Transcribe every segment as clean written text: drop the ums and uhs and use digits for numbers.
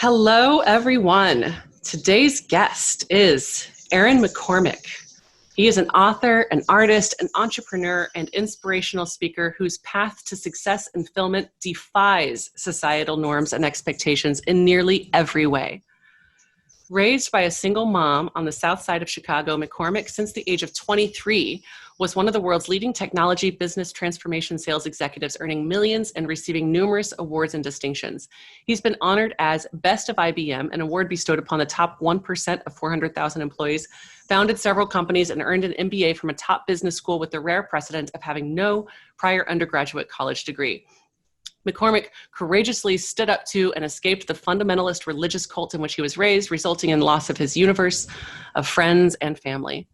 Hello, everyone. Today's guest is Aaron McCormick. He is an author, an artist, an entrepreneur, and inspirational speaker whose path to success and fulfillment defies societal norms and expectations in nearly every way. Raised by a single mom on the south side of Chicago, McCormick, since the age of 23, was one of the world's leading technology business transformation sales executives, earning millions and receiving numerous awards and distinctions. He's been honored as Best of IBM, an award bestowed upon the top 1% of 400,000 employees, founded several companies, and earned an MBA from a top business school with the rare precedent of having no prior undergraduate college degree. McCormick courageously stood up to and escaped the fundamentalist religious cult in which he was raised, resulting in loss of his universe of friends and family.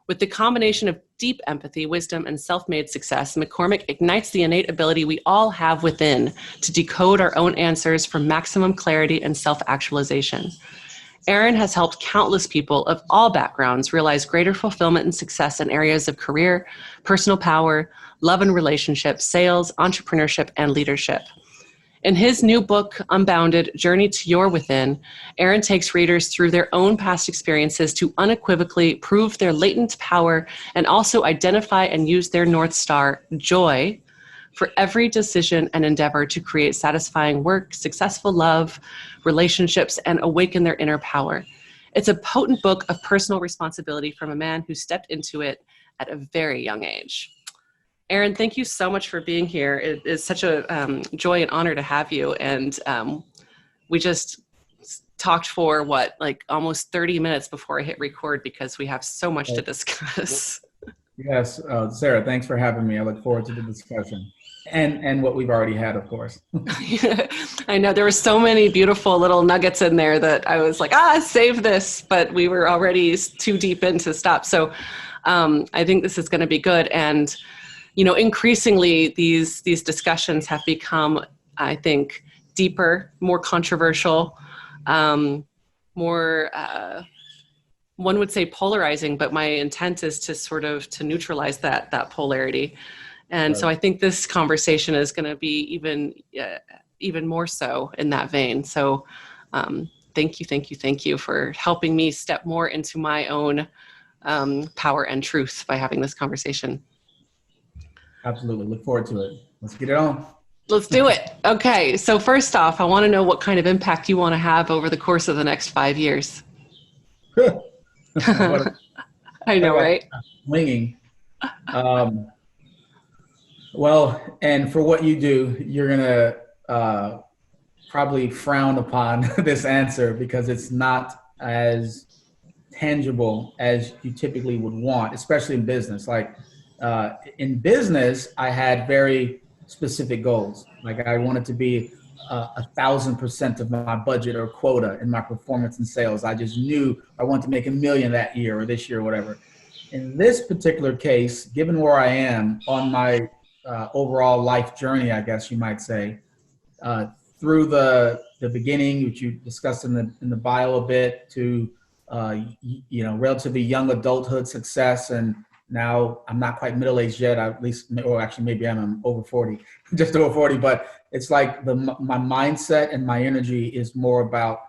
With the combination of deep empathy, wisdom, and self-made success, McCormick ignites the innate ability we all have within to decode our own answers for maximum clarity and self-actualization. Aaron has helped countless people of all backgrounds realize greater fulfillment and success in areas of career, personal power, love and relationships, sales, entrepreneurship, and leadership. In his new book, Unbounded: Journey to Your Within, Aaron takes readers through their own past experiences to unequivocally prove their latent power and also identify and use their North Star, joy, for every decision and endeavor to create satisfying work, successful love, relationships, and awaken their inner power. It's a potent book of personal responsibility from a man who stepped into it at a very young age. Aaron, thank you so much for being here. It is such a joy and honor to have you. And we just talked for almost 30 minutes before I hit record because we have so much to discuss. Yes, Sarah, thanks for having me. I look forward to the discussion and what we've already had, of course. I know there were so many beautiful little nuggets in there that I was like, save this, but we were already too deep in to stop. So I think this is going to be good. And, you know, increasingly these discussions have become, I think, deeper, more controversial, more, one would say polarizing, but my intent is to sort of to neutralize that polarity. And so I think this conversation is going to be even more so in that vein. So thank you for helping me step more into my own power and truth by having this conversation. Absolutely. Look forward to it. Let's get it on. Let's do it. Okay. So first off, I want to know what kind of impact you want to have over the course of the next 5 years. I know, right? Winging. Well, and for what you do, you're going to probably frown upon this answer because it's not as tangible as you typically would want, especially in business. Like in business, I had very specific goals. Like I wanted to be 1,000% of my budget or quota in my performance and sales. I just knew I wanted to make $1 million that year or this year or whatever. In this particular case, given where I am on my overall life journey, I guess you might say, through the beginning, which you discussed in the bio a bit, to relatively young adulthood success, and now I'm not quite middle-aged yet, or actually maybe I'm over 40, just over 40, but it's like my mindset and my energy is more about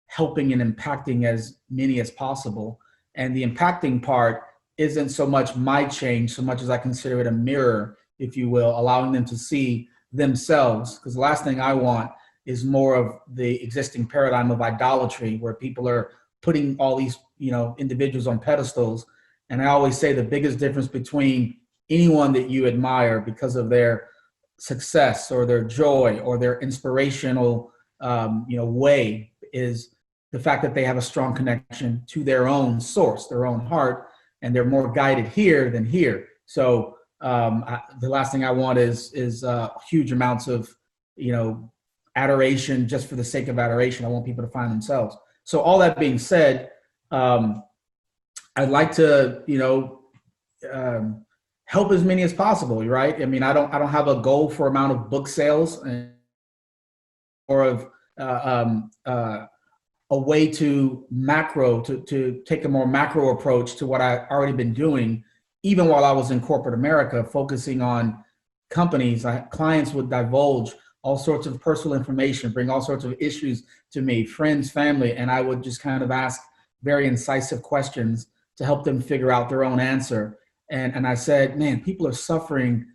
helping and impacting as many as possible. And the impacting part isn't so much my change, so much as I consider it a mirror, if you will, allowing them to see themselves. Because the last thing I want is more of the existing paradigm of idolatry, where people are putting all these, individuals on pedestals. And I always say the biggest difference between anyone that you admire because of their success or their joy or their inspirational, way is the fact that they have a strong connection to their own source, their own heart, and they're more guided here than here. So the last thing I want is huge amounts of, adoration just for the sake of adoration. I want people to find themselves. So all that being said, I'd like to, help as many as possible, right? I mean, I don't have a goal for amount of book sales, or of a way to take a more macro approach to what I've already been doing, even while I was in corporate America, focusing on companies. Clients would divulge all sorts of personal information, bring all sorts of issues to me, friends, family, and I would just kind of ask very incisive questions to help them figure out their own answer. And I said, man, people are suffering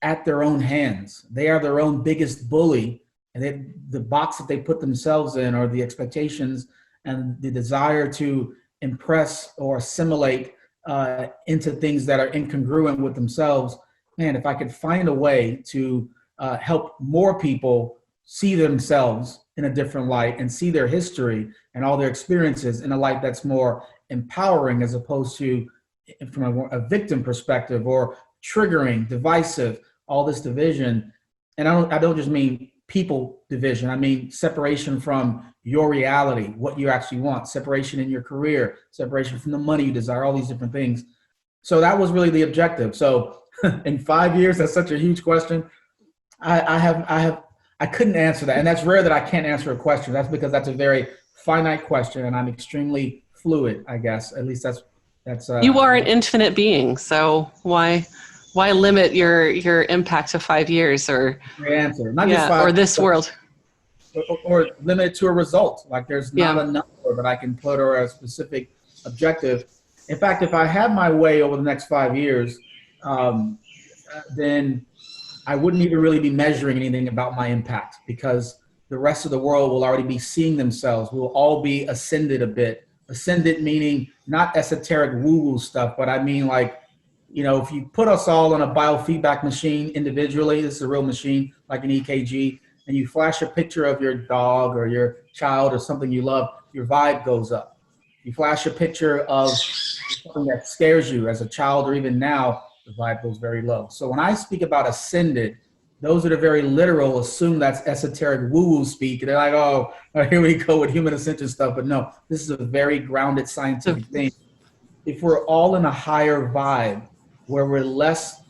at their own hands. They are their own biggest bully. And the box that they put themselves in, or the expectations and the desire to impress or assimilate into things that are incongruent with themselves. Man, if I could find a way to help more people see themselves in a different light and see their history and all their experiences in a light that's more empowering, as opposed to from a victim perspective, or triggering, divisive, all this division. And I don't just mean people division. I mean separation from your reality, what you actually want, separation in your career, separation from the money you desire, all these different things. So that was really the objective. So in 5 years, that's such a huge question. I couldn't answer that. And that's rare that I can't answer a question. That's because that's a very finite question, and I'm extremely fluid, I guess. At least that's you are an infinite being. So why limit your impact to 5 years, or answer, not just 5, or this world, or limit it to a result? Like there's not a number that I can put, or a specific objective. In fact, if I had my way over the next 5 years, then I wouldn't even really be measuring anything about my impact, because the rest of the world will already be seeing themselves. We'll all be ascended a bit. Ascended meaning not esoteric woo-woo stuff, but I mean, like, you know, if you put us all on a biofeedback machine individually, this is a real machine, like an EKG, and you flash a picture of your dog or your child or something you love, your vibe goes up. You flash a picture of something that scares you as a child, or even now, the vibe goes very low. So when I speak about ascended, those that are very literal assume that's esoteric woo-woo speak. They're like, oh, here we go with human ascension stuff. But no, this is a very grounded scientific thing. If we're all in a higher vibe, where we're less,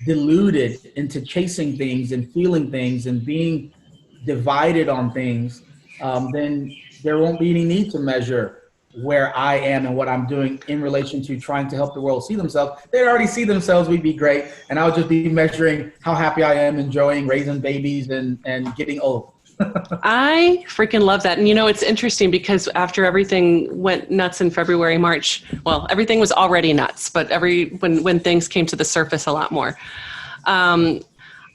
deluded into chasing things and feeling things and being divided on things, then there won't be any need to measure where I am and what I'm doing in relation to trying to help the world see themselves. They already see themselves, we'd be great. And I'll just be measuring how happy I am enjoying raising babies and getting old. I freaking love that. And, you know, it's interesting because after everything went nuts in February, March, well, everything was already nuts, but when things came to the surface a lot more,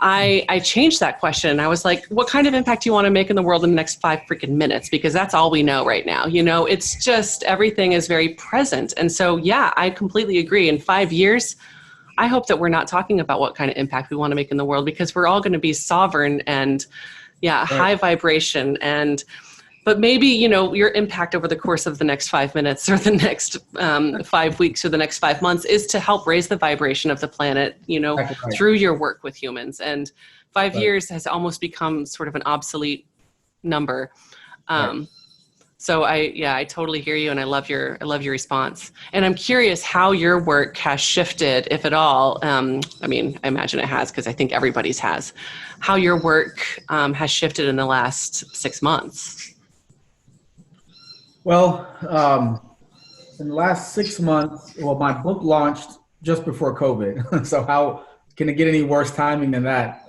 I changed that question. I was like, what kind of impact do you want to make in the world in the next 5 freaking minutes? Because that's all we know right now. You know, it's just everything is very present. And so, yeah, I completely agree. In 5 years, I hope that we're not talking about what kind of impact we want to make in the world, because we're all going to be sovereign and, high vibration. But maybe, you know, your impact over the course of the next 5 minutes or the next 5 weeks or the next 5 months is to help raise the vibration of the planet, you know, through your work with humans. And 5 years has almost become sort of an obsolete number. So I totally hear you, and I love your response. And I'm curious how your work has shifted, if at all. I mean, I imagine it has, because I think everybody's has. How your work has shifted in the last 6 months. Well, in the last 6 months, my book launched just before COVID. So how can it get any worse timing than that?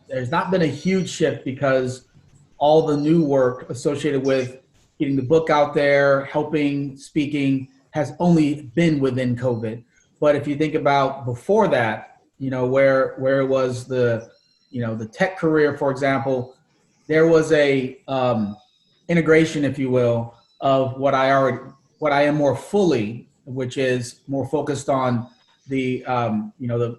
There's not been a huge shift, because all the new work associated with getting the book out there, helping, speaking, has only been within COVID. But if you think about before that, you know, where it was the tech career, for example, there was a integration, if you will, of what I am more fully, which is more focused on the the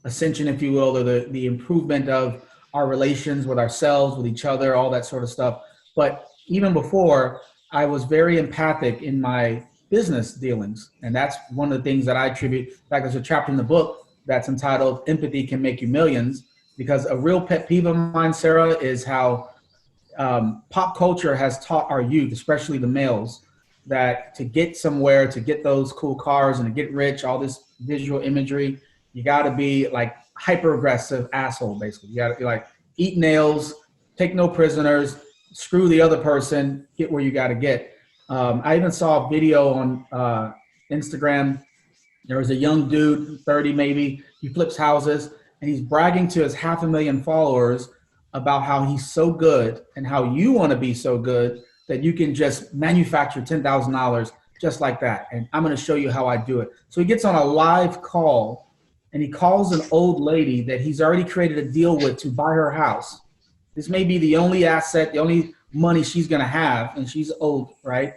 ascension, if you will, or the improvement of our relations with ourselves, with each other, all that sort of stuff. But even before, I was very empathic in my business dealings. And that's one of the things that I attribute. In fact, there's a chapter in the book that's entitled Empathy Can Make You Millions, because a real pet peeve of mine, Sarah, is how pop culture has taught our youth, especially the males, that to get somewhere, to get those cool cars and to get rich, all this visual imagery, you got to be like hyper aggressive asshole, basically. You got to be like, eat nails, take no prisoners, screw the other person, get where you got to get. I even saw a video on Instagram There was a young dude, 30 maybe, he flips houses, and he's bragging to his 500,000 followers about how he's so good and how you want to be so good that you can just manufacture $10,000 just like that. And I'm going to show you how I do it. So he gets on a live call and he calls an old lady that he's already created a deal with to buy her house. This may be the only asset, the only money she's going to have, and she's old, right?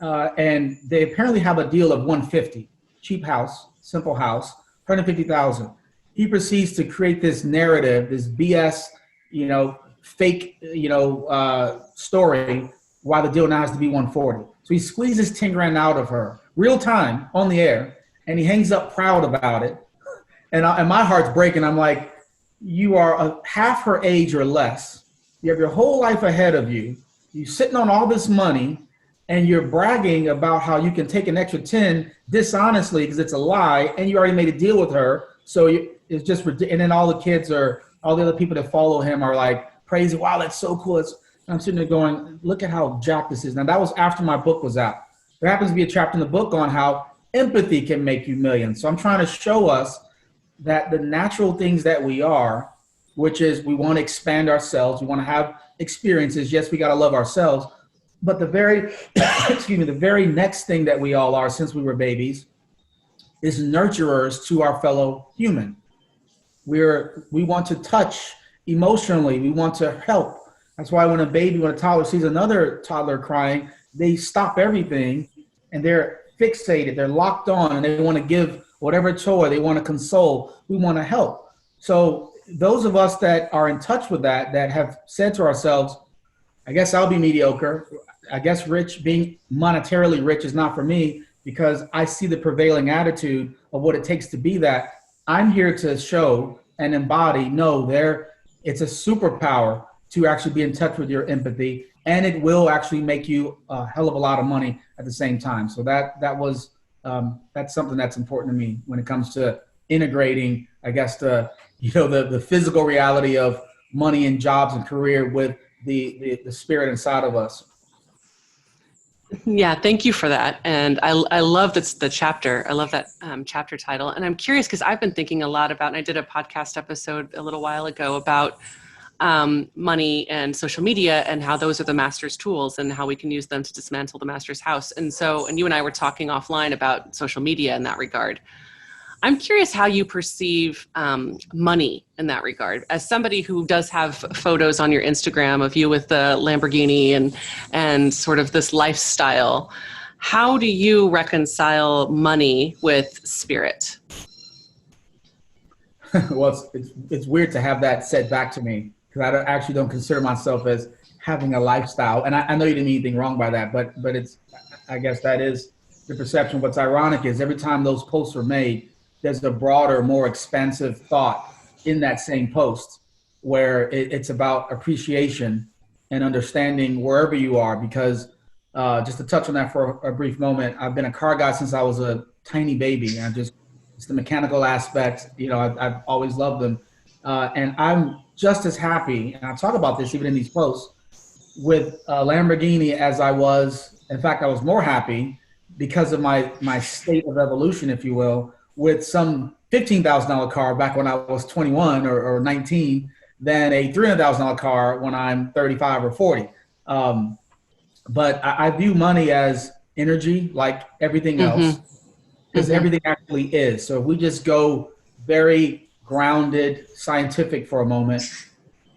And they apparently have a deal of 150, cheap house, simple house, 150,000. He proceeds to create this narrative, this BS, fake, story, why the deal now has to be 140. So he squeezes 10 grand out of her, real time on the air, and he hangs up proud about it. And my heart's breaking. I'm like, you are half her age or less. You have your whole life ahead of you. You're sitting on all this money, and you're bragging about how you can take an extra 10 dishonestly because it's a lie, and you already made a deal with her. So it's just ridiculous. And then all the other people that follow him are like praising, wow, that's so cool. I'm sitting there going, look at how jacked this is. Now, that was after my book was out. There happens to be a chapter in the book on how empathy can make you millions. So I'm trying to show us that the natural things that we are, which is we want to expand ourselves, we want to have experiences. Yes, we got to love ourselves. But the very, the very next thing that we all are since we were babies is nurturers to our fellow human. We want to touch emotionally. We want to help. That's why when a toddler sees another toddler crying, they stop everything and they're fixated. They're locked on and they want to give whatever toy, they want to console. We want to help. So those of us that are in touch with that have said to ourselves, I guess I'll be mediocre. I guess being monetarily rich is not for me because I see the prevailing attitude of what it takes to be that. I'm here to show and embody, it's a superpower to actually be in touch with your empathy, and it will actually make you a hell of a lot of money at the same time. So that's something that's important to me when it comes to integrating, I guess, the physical reality of money and jobs and career with the spirit inside of us. Yeah, thank you for that. And I love the chapter. I love that chapter title. And I'm curious because I've been thinking a lot about, and I did a podcast episode a little while ago about money and social media and how those are the master's tools and how we can use them to dismantle the master's house. And you and I were talking offline about social media in that regard. I'm curious how you perceive money in that regard. As somebody who does have photos on your Instagram of you with the Lamborghini and sort of this lifestyle, how do you reconcile money with spirit? Well, it's weird to have that said back to me because I actually don't consider myself as having a lifestyle. And I know you didn't mean anything wrong by that, but I guess that is the perception. What's ironic is every time those posts are made, there's a broader, more expansive thought in that same post where it's about appreciation and understanding wherever you are. Because just to touch on that for a brief moment, I've been a car guy since I was a tiny baby. It's the mechanical aspect, I've always loved them. And I'm just as happy, and I talk about this even in these posts, with a Lamborghini as I was. In fact, I was more happy because of my state of evolution, if you will, with some $15,000 car back when I was 21 or 19 than a $300,000 car when I'm 35 or 40. But I view money as energy, like everything else, because everything actually is. So if we just go very grounded, scientific for a moment,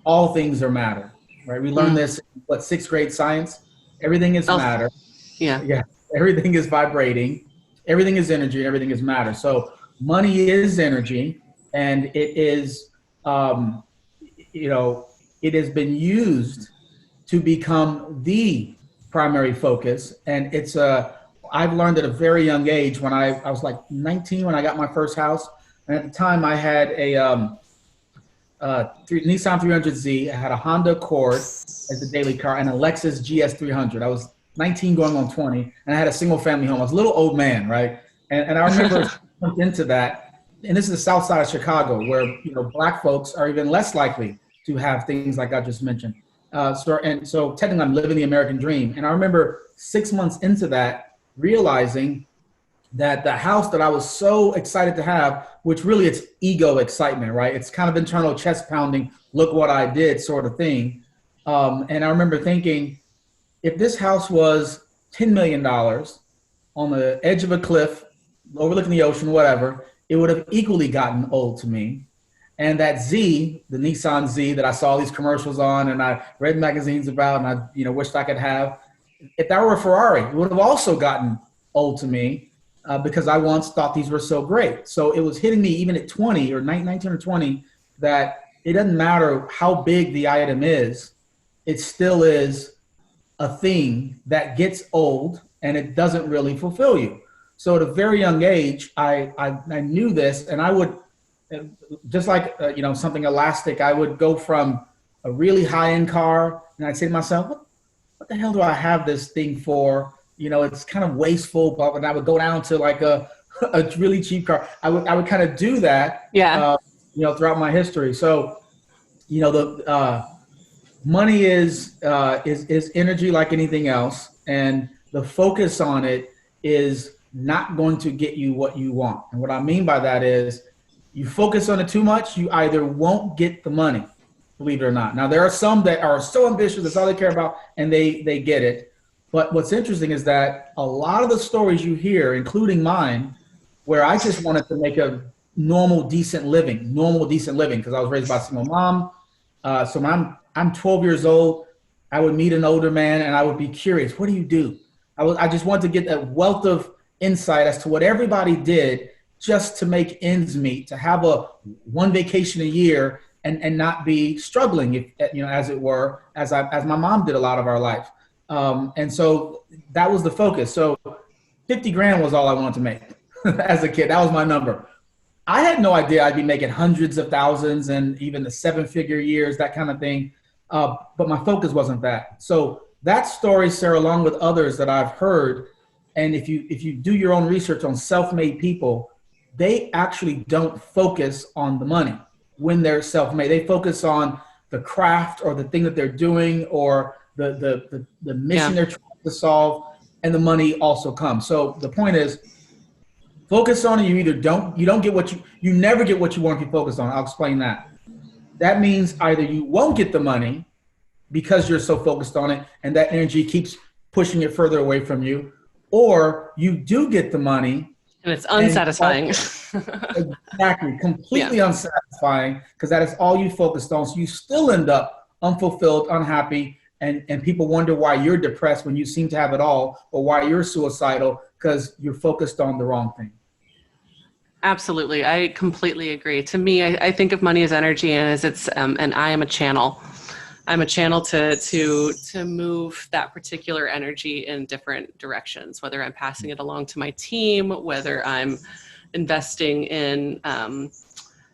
all things are matter, right? We learned this, sixth grade science? Everything is matter. Yeah. Everything is vibrating. Everything is energy. Everything is matter. So money is energy, and it is, it has been used to become the primary focus. And I've learned at a very young age when I was like 19 when I got my first house. And at the time I had a Nissan 300Z. I had a Honda Accord as the daily car and a Lexus GS 300. I was 19 going on 20, and I had a single family home. I was a little old man, right? And I remember into that, and this is the south side of Chicago where, black folks are even less likely to have things like I just mentioned. So technically I'm living the American dream. And I remember 6 months into that, realizing that the house that I was so excited to have, which really it's ego excitement, right? It's kind of internal chest pounding, look what I did sort of thing. And I remember thinking, if this house was $10 million on the edge of a cliff, overlooking the ocean, whatever, it would have equally gotten old to me. And that Z, the Nissan Z that I saw these commercials on and I read magazines about and I, wished I could have, if that were a Ferrari, it would have also gotten old to me because I once thought these were so great. So it was hitting me even at 20 or 19 or 20 that it doesn't matter how big the item is, it still is a thing that gets old and it doesn't really fulfill you. So at a very young age, I knew this, and I would, just like something elastic, I would go from a really high end car, and I'd say to myself, what the hell do I have this thing for? It's kind of wasteful, but and I would go down to like a really cheap car. I would kind of do that, Yeah. Throughout my history. So, the money is energy like anything else, and the focus on it is not going to get you what you want. And what I mean by that is, you focus on it too much, you either won't get the money, believe it or not. Now, there are some that are so ambitious, that's all they care about, and they get it. But what's interesting is that a lot of the stories you hear, including mine, where I just wanted to make a normal, decent living, because I was raised by a single mom. So when I'm 12 years old, I would meet an older man and I would be curious, what do you do? I just wanted to get a wealth of insight as to what everybody did just to make ends meet, to have one vacation a year and not be struggling, as it were, as my mom did a lot of our life. And so that was the focus. So 50 grand was all I wanted to make as a kid. That was my number. I had no idea I'd be making hundreds of thousands and even the 7-figure years, that kind of thing. But my focus wasn't that. So that story, Sarah, along with others that I've heard, and if you do your own research on self-made people, they actually don't focus on the money when they're self-made. They focus on the craft or the thing that they're doing or the mission they're trying to solve, and the money also comes. So the point is, focus on it. You don't get what you never get what you want if you focus on it. I'll explain that. That means either you won't get the money because you're so focused on it and that energy keeps pushing it further away from you, or you do get the money and it's unsatisfying. Exactly. Completely unsatisfying, because that is all you focused on. So you still end up unfulfilled, unhappy, and people wonder why you're depressed when you seem to have it all, or why you're suicidal because you're focused on the wrong thing. Absolutely. I completely agree. To me, I think of money as energy, and as it's, and I am a channel. I'm a channel to move that particular energy in different directions, whether I'm passing it along to my team, whether I'm investing in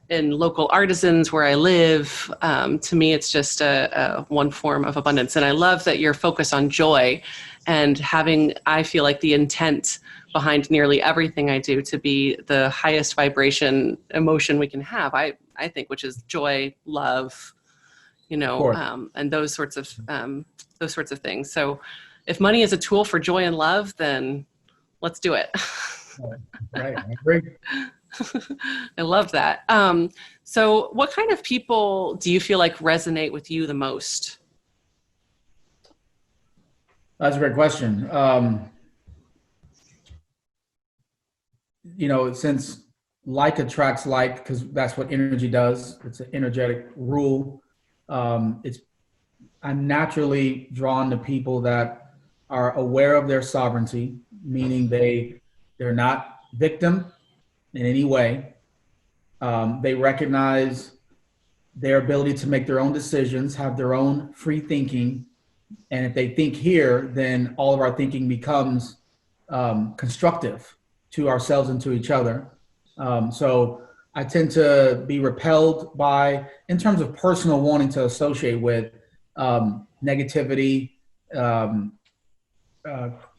local artisans where I live. To me, it's just a one form of abundance. And I love that you're focused on joy and having, I feel like, the intent behind nearly everything I do to be the highest vibration emotion we can have, I think, which is joy, love, and those sorts of things. So if money is a tool for joy and love, then let's do it. Right. I agree. I love that. So what kind of people do you feel like resonate with you the most? That's a great question. Since like attracts like, because that's what energy does. It's an energetic rule. I'm naturally drawn to people that are aware of their sovereignty, meaning they're not victim in any way. They recognize their ability to make their own decisions, have their own free thinking. And if they think here, then all of our thinking becomes constructive to ourselves and to each other. So I tend to be repelled by, in terms of personal wanting to associate with, negativity,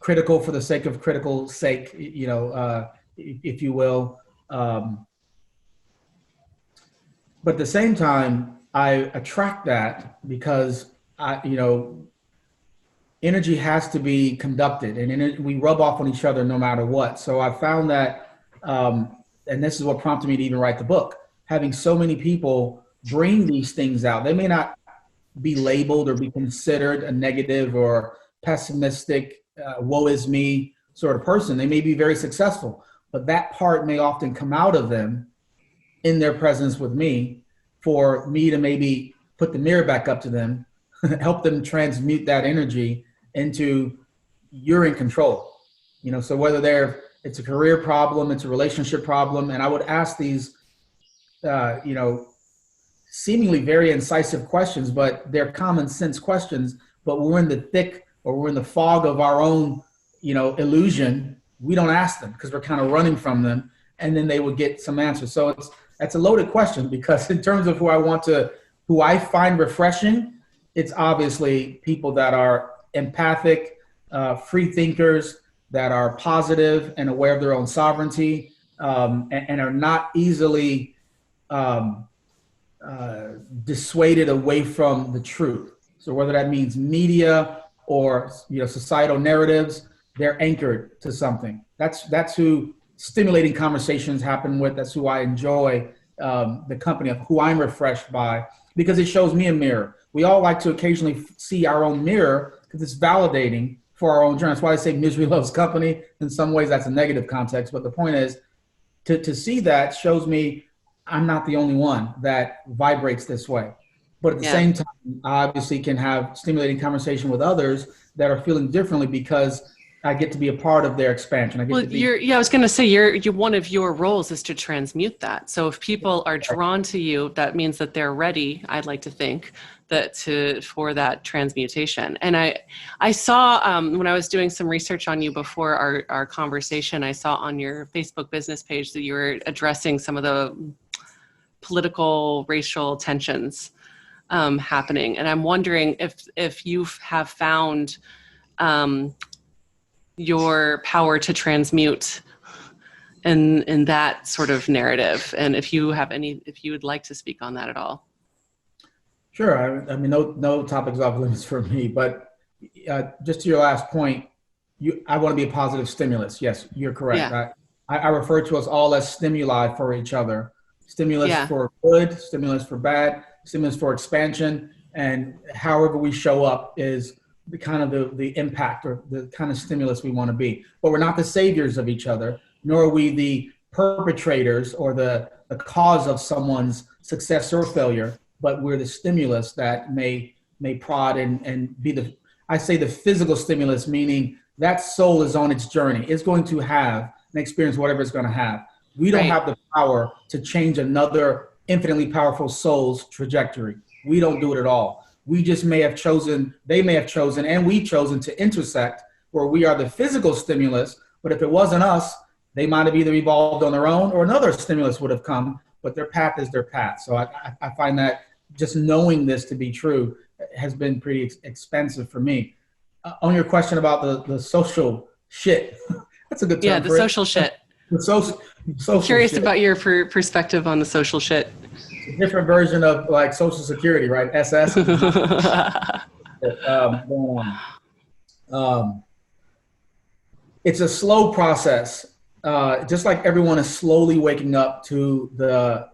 critical for the sake of critical sake, if you will. But at the same time, I attract that because energy has to be conducted, and we rub off on each other no matter what. So I found that, and this is what prompted me to even write the book, having so many people bring these things out. They may not be labeled or be considered a negative or pessimistic, woe is me sort of person. They may be very successful, but that part may often come out of them in their presence with me, for me to maybe put the mirror back up to them, help them transmute that energy into, you're in control. So whether it's a career problem, it's a relationship problem. And I would ask these, seemingly very incisive questions, but they're common sense questions. But we're in the thick, or we're in the fog of our own, illusion. We don't ask them because we're kind of running from them, and then they would get some answers. So that's a loaded question, because in terms of who I find refreshing, it's obviously people that are empathic, free thinkers, that are positive and aware of their own sovereignty, and are not easily dissuaded away from the truth. So whether that means media or societal narratives, they're anchored to something. That's who stimulating conversations happen with. That's who I enjoy the company of, who I'm refreshed by, because it shows me a mirror. We all like to occasionally see our own mirror because it's validating for our own journey. That's why I say misery loves company. In some ways, that's a negative context. But the point is, to see that shows me I'm not the only one that vibrates this way. But at the same time, I obviously can have stimulating conversation with others that are feeling differently, because I get to be a part of their expansion. I was going to say, one of your roles is to transmute that. So if people are drawn to you, that means that they're ready, I'd like to think, for that transmutation. And I saw, when I was doing some research on you before our conversation, I saw on your Facebook business page that you were addressing some of the political, racial tensions happening. And I'm wondering if you have found your power to transmute in that sort of narrative, and if you would like to speak on that at all. Sure. I mean, no topics off limits for me, but just to your last point, I want to be a positive stimulus. Yes, you're correct. Yeah. I refer to us all as stimuli for each other. Stimulus for good, stimulus for bad, stimulus for expansion, and however we show up is the kind of the impact, or the kind of stimulus we want to be. But we're not the saviors of each other, nor are we the perpetrators or the cause of someone's success or failure, but we're the stimulus that may prod and be the physical stimulus, meaning that soul is on its journey. It's going to have an experience, whatever it's going to have. We don't have the power to change another infinitely powerful soul's trajectory. We don't do it at all. We just they may have chosen, and we've chosen to intersect where we are the physical stimulus. But if it wasn't us, they might have either evolved on their own, or another stimulus would have come, but their path is their path. So I find that just knowing this to be true has been pretty expensive for me. On your question about the social shit, that's a good term. Yeah, the social shit. The social Curious shit. About your perspective on the social shit. A different version of like Social Security, right? SS. It's a slow process. Just like everyone is slowly waking up to the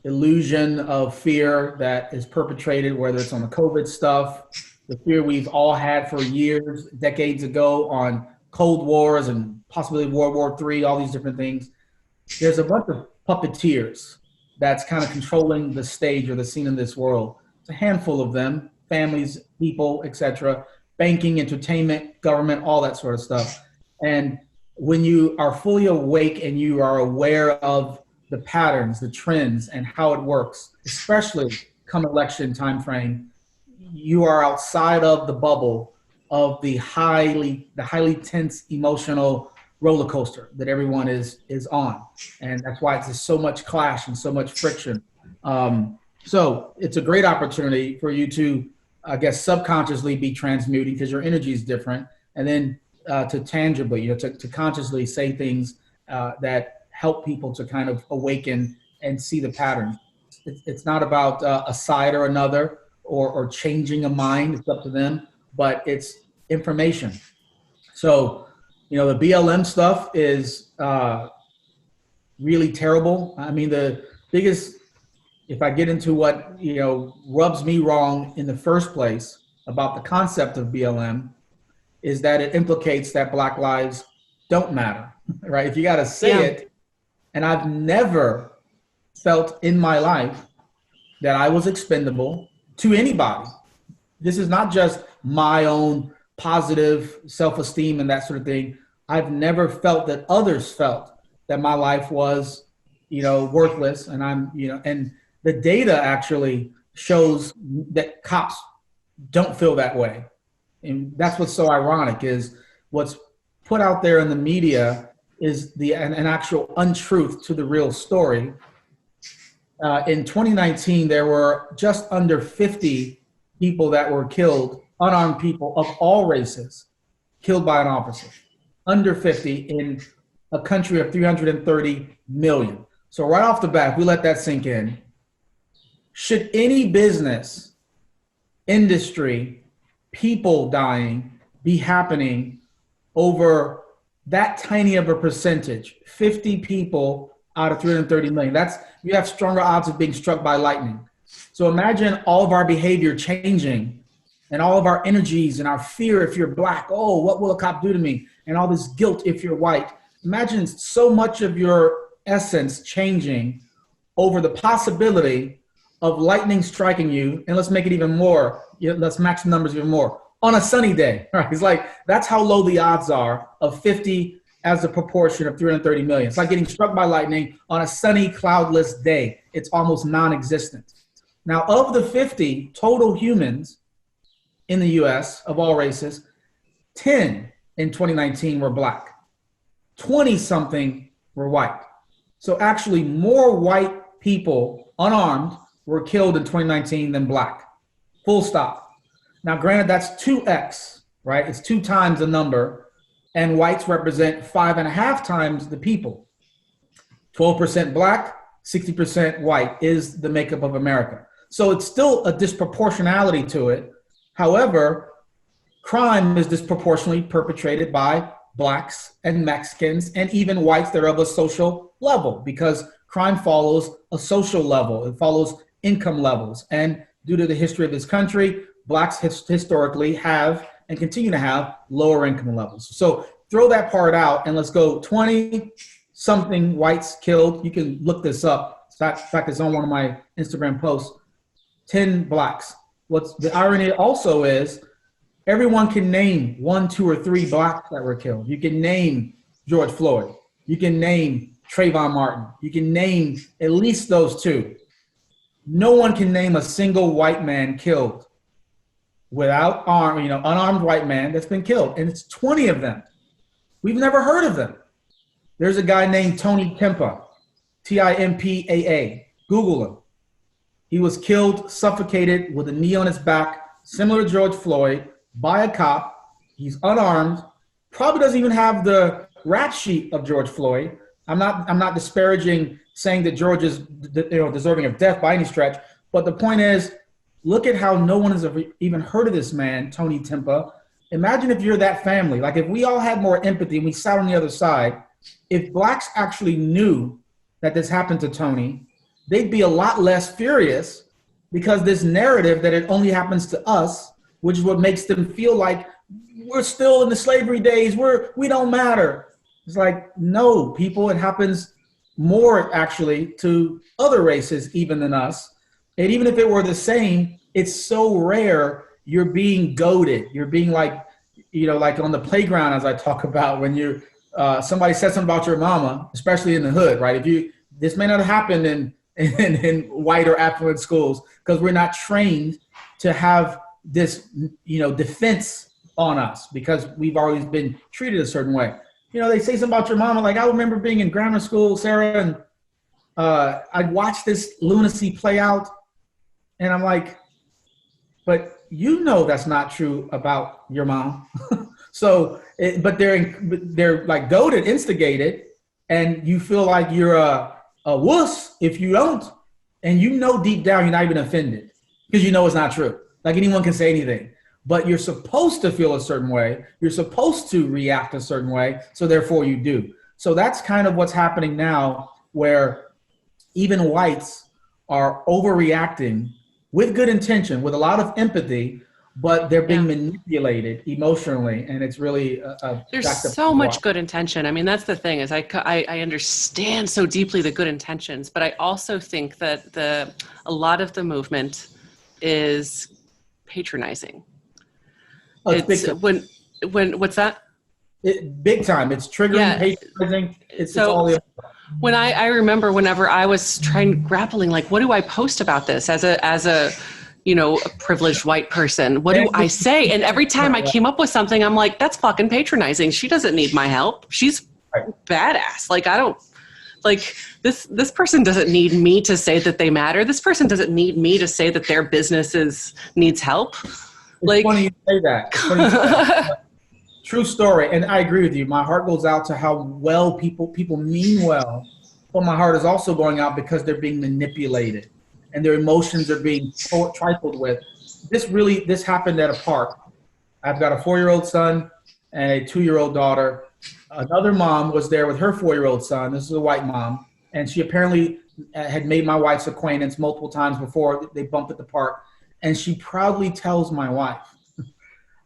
illusion of fear that is perpetrated, whether it's on the COVID stuff, the fear we've all had for years, decades ago, on Cold Wars and possibly World War III, all these different things. There's a bunch of puppeteers that's kind of controlling the stage or the scene in this world. It's a handful of them, families, people, etc., banking, entertainment, government, all that sort of stuff. And when you are fully awake and you are aware of the patterns, the trends, and how it works, especially come election time frame, you are outside of the bubble of the highly tense emotional roller coaster that everyone is on. And that's why it's so much clash and so much friction. So it's a great opportunity for you to, I guess, subconsciously be transmuting, because your energy is different. And then to tangibly, to consciously say things that help people to kind of awaken and see the pattern. It's not about a side or another, or changing a mind. It's up to them, but it's information. So, the BLM stuff is really terrible. I mean, the biggest, if I get into what, rubs me wrong in the first place about the concept of BLM, is that it implicates that Black lives don't matter, right? If you got to say it, and I've never felt in my life that I was expendable to anybody. This is not just my own positive self-esteem and that sort of thing. I've never felt that others felt that my life was, worthless. And and the data actually shows that cops don't feel that way. And that's what's so ironic, is what's put out there in the media is an actual untruth to the real story. In 2019, there were just under 50 people that were killed, unarmed people of all races, killed by an officer. Under 50 in a country of 330 million. So right off the bat, if we let that sink in, should any business, industry, people dying be happening over that tiny of a percentage, 50 people out of 330 million? You have stronger odds of being struck by lightning. So imagine all of our behavior changing and all of our energies and our fear if you're Black. Oh, what will a cop do to me? And all this guilt if you're white. Imagine so much of your essence changing over the possibility of lightning striking you. And let's make it even more. Let's match the numbers even more. On a sunny day, right? It's like, that's how low the odds are of 50 as a proportion of 330 million. It's like getting struck by lightning on a sunny, cloudless day. It's almost non-existent. Now, of the 50 total humans in the US of all races, 10 in 2019 were Black. 20-something were white. So actually more white people, unarmed, were killed in 2019 than Black. Full stop. Now, granted, that's 2x, right? It's 2 times the number, and whites represent 5.5 times the people. 12% Black, 60% white is the makeup of America. So it's still a disproportionality to it. However, crime is disproportionately perpetrated by Blacks and Mexicans and even whites that are of a social level, because crime follows a social level. It follows income levels. And due to the history of this country, Blacks historically have and continue to have lower income levels. So throw that part out and let's go 20-something whites killed. You can look this up. In fact, it's on one of my Instagram posts. 10 Blacks. What's the irony also is everyone can name 1, 2, or 3 Blacks that were killed. You can name George Floyd. You can name Trayvon Martin. You can name at least those 2. No one can name a single white man killed without unarmed white man that's been killed. And it's 20 of them. We've never heard of them. There's a guy named Tony Timpa, Timpaa. Google him. He was killed, suffocated with a knee on his back, similar to George Floyd, by a cop. He's unarmed, probably doesn't even have the rap sheet of George Floyd. I'm not disparaging saying that George is deserving of death by any stretch, but the point is, look at how no one has ever even heard of this man, Tony Timpa. Imagine if you're that family. Like, if we all had more empathy and we sat on the other side, if Blacks actually knew that this happened to Tony, they'd be a lot less furious, because this narrative that it only happens to us, which is what makes them feel like we're still in the slavery days, we don't matter. It's like, no, people, it happens more actually to other races even than us. And even if it were the same, it's so rare. You're being goaded. You're being like on the playground, as I talk about, when you're somebody says something about your mama, especially in the hood, right? This may not have happened in white or affluent schools, because we're not trained to have this, defense on us, because we've always been treated a certain way. They say something about your mama. Like, I remember being in grammar school, Sarah, and I'd watch this lunacy play out, and I'm like, but that's not true about your mom. So, but they're like goaded, instigated, and you feel like you're a wuss if you don't, and deep down you're not even offended. because you know it's not true. Like anyone can say anything, but you're supposed to feel a certain way. You're supposed to react a certain way. So therefore you do. So that's kind of what's happening now, where even whites are overreacting with good intention, with a lot of empathy, but they're being manipulated emotionally, and it's really there's so much good intention. I mean, that's the thing, is I understand so deeply the good intentions, but I also think that a lot of the movement is patronizing. Oh, it's big time. When what's that? Big time. It's triggering, patronizing. It's all the. When I remember whenever I was grappling, like, what do I post about this as a a privileged white person? What do I say? And every time I came up with something, I'm like, that's fucking patronizing. She doesn't need my help. She's badass. Like, I don't, like, this person doesn't need me to say that they matter. This person doesn't need me to say that their business needs help. It's funny you say that. True story. And I agree with you. My heart goes out to how well people mean well, but my heart is also going out because they're being manipulated and their emotions are being trifled with. This happened at a park. I've got a 4-year-old son and a 2-year-old daughter. Another mom was there with her 4-year-old son. This is a white mom. And she apparently had made my wife's acquaintance multiple times before they bumped at the park. And she proudly tells my wife,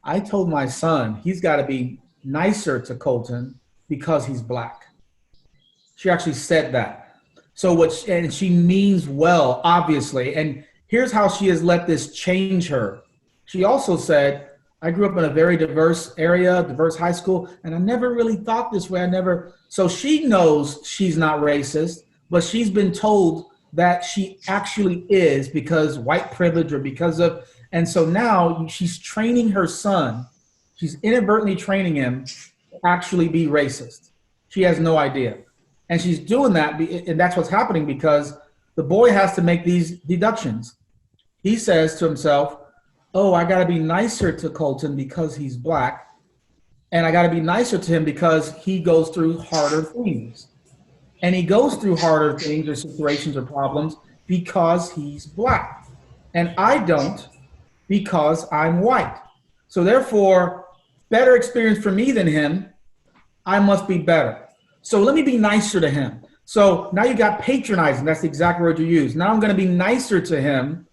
I told my son he's got to be nicer to Colton because he's black. She actually said that. And she means well, obviously. And here's how she has let this change her. She also said, I grew up in a very diverse area, diverse high school, and I never really thought this way. So she knows she's not racist, but she's been told that she actually is because white privilege or because of. And so now she's training her son. She's inadvertently training him to actually be racist. She has no idea. And she's doing that, and that's what's happening because the boy has to make these deductions. He says to himself, oh, I got to be nicer to Colton because he's black, and I got to be nicer to him because he goes through harder things. And he goes through harder things or situations or problems because he's black. And I don't, because I'm white. So therefore, better experience for me than him, I must be better. So let me be nicer to him. So now you got patronizing. That's the exact word you use. Now I'm going to be nicer to him.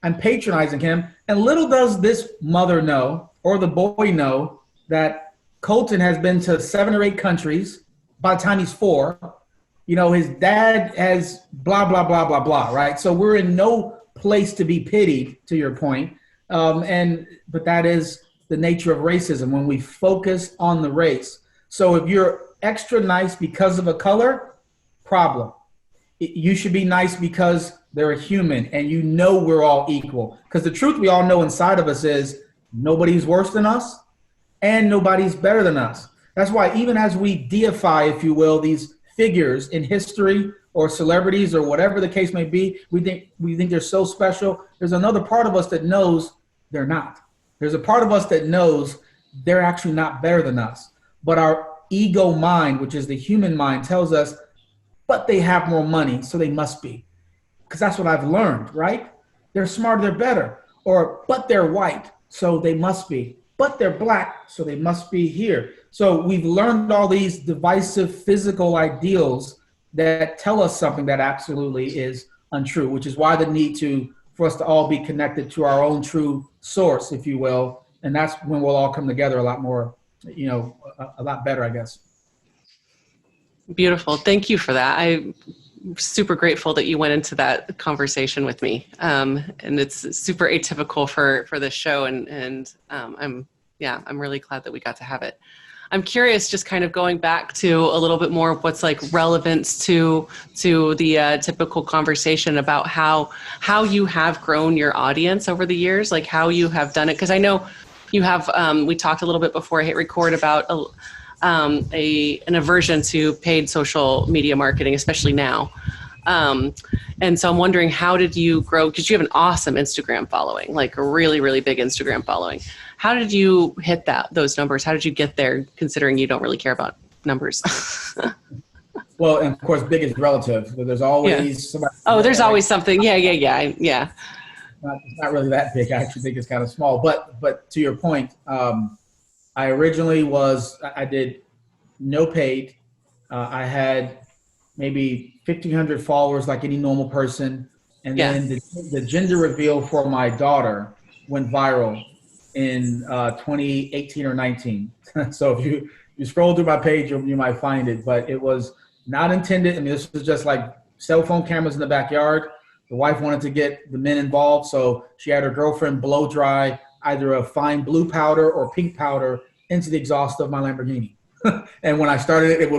I'm patronizing him. And little does this mother know, or the boy know, that Colton has been to 7 or 8 countries by the time he's 4. His dad has blah, blah, blah, blah, blah, right? So we're in no place to be pitied, to your point. But that is the nature of racism when we focus on the race. So if you're extra nice because of a color, problem. You should be nice because they're a human and we're all equal. Because the truth we all know inside of us is nobody's worse than us and nobody's better than us. That's why even as we deify, if you will, these figures in history or celebrities or whatever the case may be, we think they're so special. There's another part of us that knows they're not. There's a part of us that knows they're actually not better than us. But our ego mind, which is the human mind, tells us, but they have more money, so they must be. Because that's what I've learned, right? They're smarter, they're better. Or, but they're white, so they must be. But they're black, so they must be here. So we've learned all these divisive physical ideals that tell us something that absolutely is untrue, which is why the need for us to all be connected to our own true source, if you will. And that's when we'll all come together a lot more, a lot better, I guess. Beautiful. Thank you for that. I'm super grateful that you went into that conversation with me. And it's super atypical for this show. And I'm really glad that we got to have it. I'm curious, just kind of going back to a little bit more of what's like relevance to the typical conversation about how you have grown your audience over the years, like how you have done it. Because I know you have, we talked a little bit before I hit record about an aversion to paid social media marketing, especially now. And so I'm wondering, how did you grow? Because you have an awesome Instagram following, like a really, really big Instagram following. How did you hit those numbers? How did you get there, considering you don't really care about numbers? Well, and of course, big is relative. There's always somebody. Oh, there's always something. Yeah. it's not really that big. I actually think it's kind of small. But to your point, I originally I did no paid. I had maybe 1,500 followers like any normal person. And Yeah. then the gender reveal for my daughter went viral in 2018 or 19. So if you scroll through my page, you might find it, but it was not intended. I mean, this was just like cell phone cameras in the backyard. The wife wanted to get the men involved, so she had her girlfriend blow dry either a fine blue powder or pink powder into the exhaust of my Lamborghini. And when I started it, it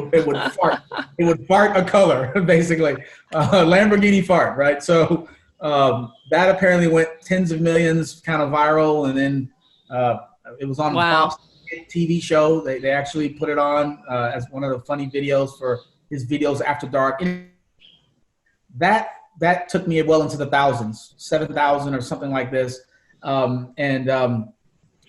would fart a color, basically, Lamborghini fart, right? So that apparently went tens of millions, kind of viral, and then it was on Wow. Bob's TV show. They actually put it on as one of the funny videos for his videos after dark. And that took me well into the thousands, 7,000 or something like this, and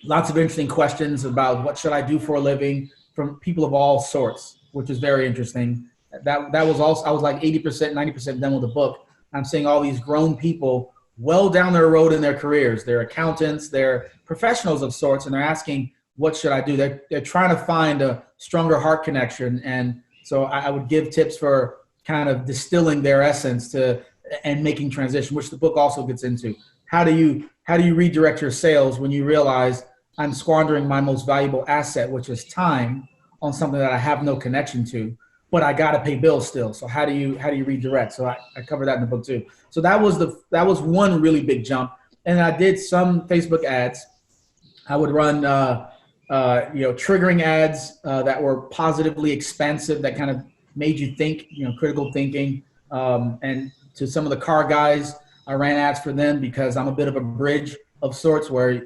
lots of interesting questions about what should I do for a living from people of all sorts, which is very interesting. That was also, I was like 80%, 90% done with the book. I'm seeing all these grown people well down their road in their careers. They're accountants, they're professionals of sorts, and they're asking, what should I do? They're trying to find a stronger heart connection. And so I would give tips for kind of distilling their essence and making transition, which the book also gets into. How do you redirect your sales when you realize I'm squandering my most valuable asset, which is time, on something that I have no connection to, but I got to pay bills still. So how do you redirect? So I cover that in the book too. So that was one really big jump. And I did some Facebook ads. I would run, triggering ads that were positively expansive, that kind of made you think, critical thinking. And to some of the car guys, I ran ads for them because I'm a bit of a bridge of sorts where,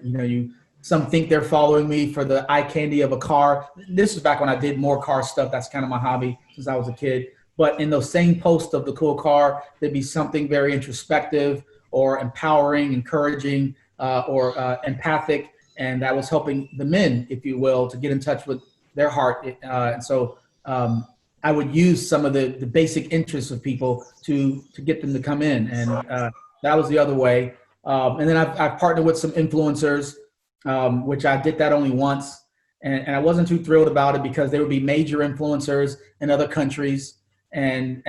some think they're following me for the eye candy of a car. This is back when I did more car stuff. That's kind of my hobby since I was a kid. But in those same posts of the cool car, there'd be something very introspective or empowering, encouraging, or empathic. And that was helping the men, if you will, to get in touch with their heart. And so I would use some of the basic interests of people to get them to come in. And that was the other way. And then I've partnered with some influencers, which I did that only once. And I wasn't too thrilled about it because there would be major influencers in other countries. And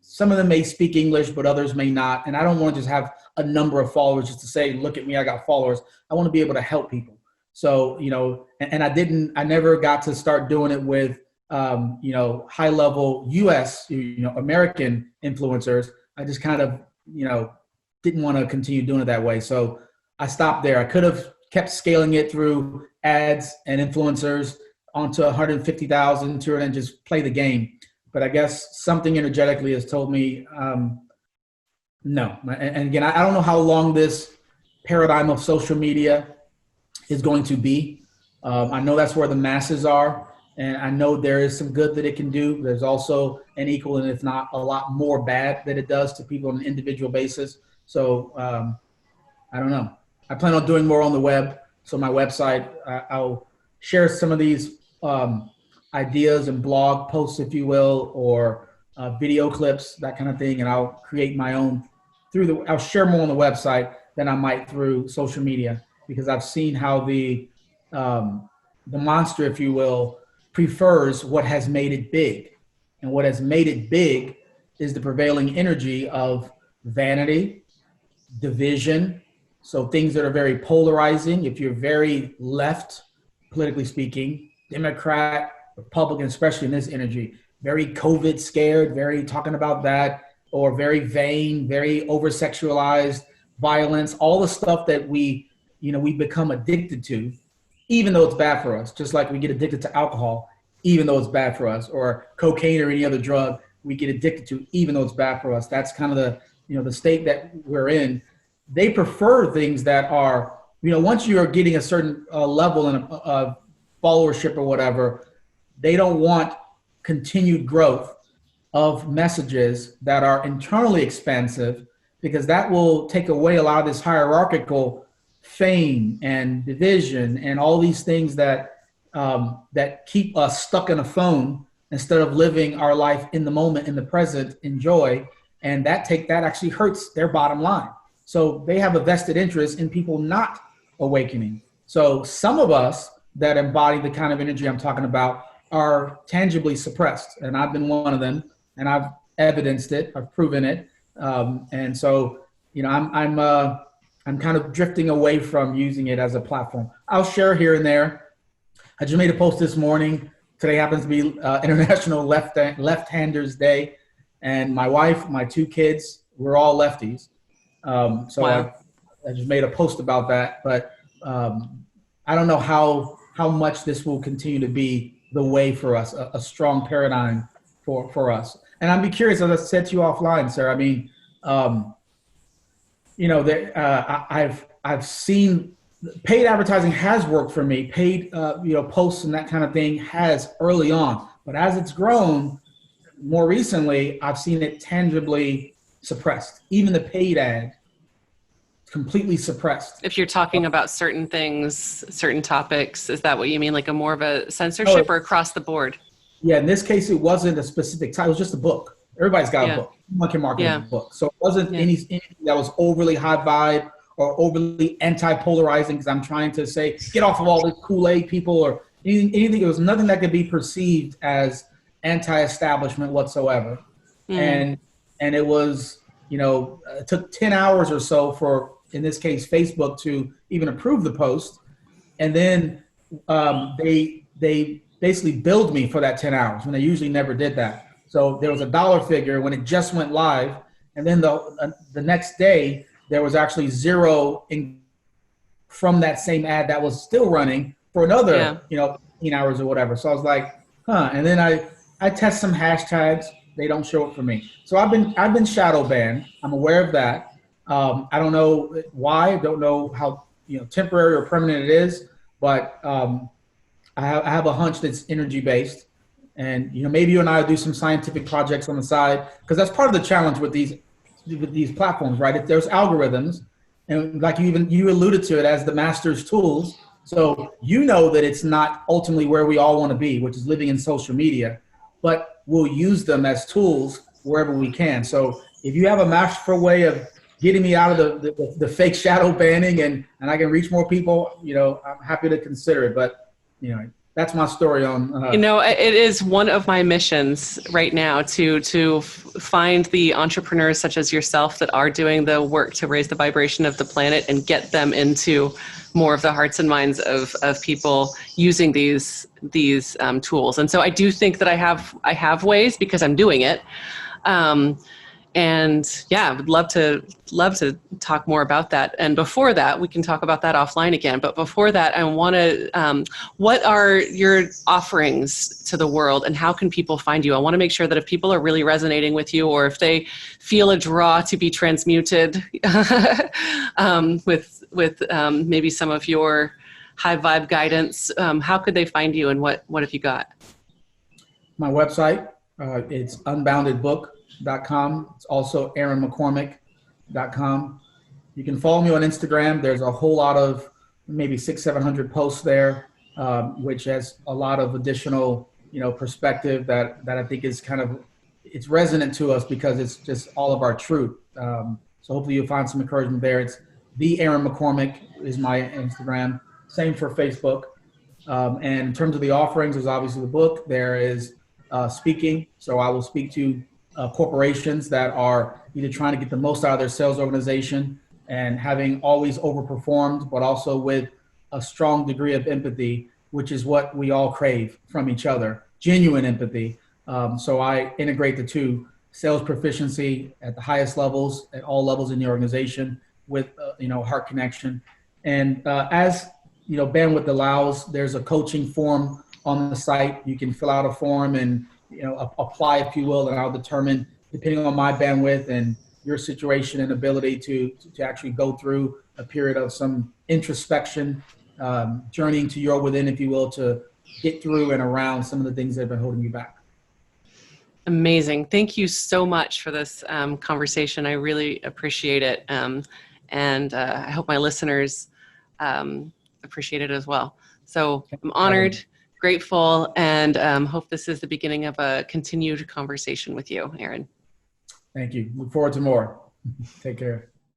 some of them may speak English, but others may not. And I don't want to just have a number of followers just to say, look at me, I got followers. I want to be able to help people. So, and I never got to start doing it with, high level US, American influencers. I just kind of, didn't want to continue doing it that way. So I stopped there. I could have kept scaling it through ads and influencers onto 150,000 to it and just play the game. But I guess something energetically has told me, no. And again, I don't know how long this paradigm of social media is going to be. I know that's where the masses are. And I know there is some good that it can do. There's also an equal, and if not a lot more bad that it does to people on an individual basis. So I don't know. I plan on doing more on the web. So my website, I'll share some of these ideas and blog posts, if you will, or video clips, that kind of thing. And I'll create my own I'll share more on the website than I might through social media, because I've seen how the monster, if you will, prefers what has made it big. And what has made it big is the prevailing energy of vanity, division. So things that are very polarizing. If you're very left, politically speaking, Democrat, Republican, especially in this energy, very COVID scared, very talking about that, or very vain, very over-sexualized, violence, all the stuff that we become addicted to, even though it's bad for us, just like we get addicted to alcohol, even though it's bad for us, or cocaine or any other drug we get addicted to, even though it's bad for us. That's kind of the state that we're in. They prefer things that are, once you're getting a certain level and a followership or whatever, they don't want continued growth of messages that are internally expansive, because that will take away a lot of this hierarchical fame and division and all these things that keep us stuck in a phone instead of living our life in the moment, in the present, in joy. And that actually hurts their bottom line. So they have a vested interest in people not awakening. So some of us that embody the kind of energy I'm talking about are tangibly suppressed. And I've been one of them, and I've evidenced it, I've proven it. And so, I'm kind of drifting away from using it as a platform. I'll share here and there. I just made a post this morning. Today happens to be International Left-Handers Day. And my wife, my two kids, we're all lefties. So wow. I just made a post about that, but I don't know how much this will continue to be the way for us, a strong paradigm for us. And I'd be curious, as I said to you offline, sir. I mean, I've seen paid advertising has worked for me. Paid posts and that kind of thing has early on, but as it's grown more recently, I've seen it tangibly suppressed. Even the paid ad, completely suppressed. If you're talking about certain things, certain topics, is that what you mean? Like a more of a censorship or across the board? Yeah, in this case, it wasn't a specific title. It was just a book. Everybody's got a book. Anyone can market a book. So it wasn't anything that was overly high vibe or overly anti-polarizing, because I'm trying to say, get off of all the Kool-Aid people or anything. It was nothing that could be perceived as anti-establishment whatsoever. And it was, it took 10 hours or so for, in this case, Facebook to even approve the post. And then they basically billed me for that 10 hours when they usually never did that. So there was a dollar figure when it just went live. And then the next day, there was actually zero from that same ad that was still running for another, 15 hours or whatever. So I was like, And then I test some hashtags. They don't show up for me. So I've been shadow banned. I'm aware of that. I don't know why. I don't know how temporary or permanent it is. But I have a hunch that's energy based. And maybe you and I will do some scientific projects on the side, because that's part of the challenge with these platforms, right? If there's algorithms, and like you alluded to it as the master's tools. So that it's not ultimately where we all want to be, which is living in social media, but we'll use them as tools wherever we can. So if you have a masterful way of getting me out of the fake shadow banning and I can reach more people, I'm happy to consider it. But that's my story on. It is one of my missions right now to find the entrepreneurs such as yourself that are doing the work to raise the vibration of the planet and get them into more of the hearts and minds of people using these tools. And so I do think that I have ways, because I'm doing it. And I would love to talk more about that. And before that, we can talk about that offline again. But before that, I want to, what are your offerings to the world, and how can people find you? I want to make sure that if people are really resonating with you, or if they feel a draw to be transmuted with maybe some of your high vibe guidance, how could they find you, and what have you got? My website, it's unboundedbook.com. It's also aaronmccormick.com. You can follow me on Instagram. There's a whole lot of maybe 600-700 posts there, which has a lot of additional perspective that I think is it's resonant to us, because it's just all of our truth. So hopefully you'll find some encouragement there. It's the Aaron McCormick is my Instagram. Same for Facebook. And in terms of the offerings, there's obviously the book. There is speaking. So I will speak to corporations that are either trying to get the most out of their sales organization and having always overperformed, but also with a strong degree of empathy, which is what we all crave from each other, genuine empathy. So I integrate the two: sales proficiency at the highest levels, at all levels in the organization, with heart connection. And as bandwidth allows, there's a coaching form on the site. You can fill out a form and apply, if you will, and I'll determine, depending on my bandwidth and your situation and ability to actually go through a period of some introspection, journeying to your within, if you will, to get through and around some of the things that have been holding you back. Amazing. Thank you so much for this conversation. I really appreciate it. And I hope my listeners appreciate it as well. So I'm honored, grateful, and hope this is the beginning of a continued conversation with you, Aaron. Thank you. Look forward to more. Take care.